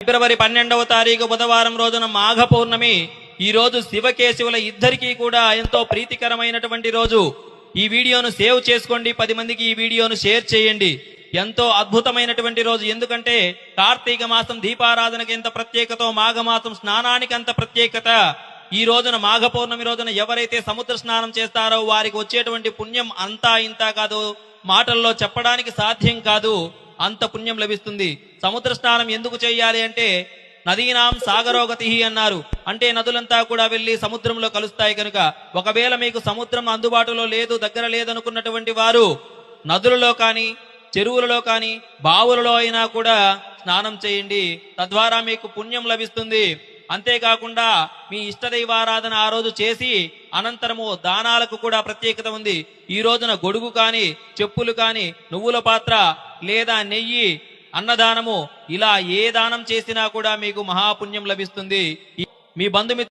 ఫిబ్రవరి 12వ తారీఖు బుధవారం రోజున మాఘ పౌర్ణమి. ఈ రోజు శివకేశవుల ఇద్దరికీ కూడా ఎంతో ప్రీతికరమైనటువంటి రోజు. ఈ వీడియోను సేవ్ చేసుకోండి, 10 మందికి ఈ వీడియోను షేర్ చేయండి. ఎంతో అద్భుతమైనటువంటి రోజు. ఎందుకంటే కార్తీక మాసం దీపారాధనకి ఎంత ప్రత్యేకతో మాఘమాసం స్నానానికి అంత ప్రత్యేకత. ఈ రోజున మాఘ పౌర్ణమి రోజున ఎవరైతే సముద్ర స్నానం చేస్తారో వారికి వచ్చేటువంటి పుణ్యం అంతా ఇంత కాదు, మాటల్లో చెప్పడానికి సాధ్యం కాదు, అంత పుణ్యం లభిస్తుంది. సముద్ర స్నానం ఎందుకు చేయాలి అంటే నదీనాం సాగరోగతి అన్నారు. అంటే నదులంతా కూడా వెళ్లి సముద్రంలో కలుస్తాయి కనుక. ఒకవేళ మీకు సముద్రం అందుబాటులో లేదు, దగ్గర లేదనుకున్నటువంటి వారు నదులలో కానీ చెరువులలో కానీ బావులలో అయినా కూడా స్నానం చేయండి. తద్వారా మీకు పుణ్యం లభిస్తుంది. అంతేకాకుండా మీ ఇష్టదైవారాధన ఆ రోజు చేసి అనంతరము దానాలకు కూడా ప్రత్యేకత ఉంది. ఈ రోజున గొడుగు కాని, చెప్పులు కాని, నువ్వుల పాత్ర లేదా నెయ్యి, అన్నదానము, ఇలా ఏ దానం చేసినా కూడా మీకు మహాపుణ్యం లభిస్తుంది. మీ బంధుమిత్రులు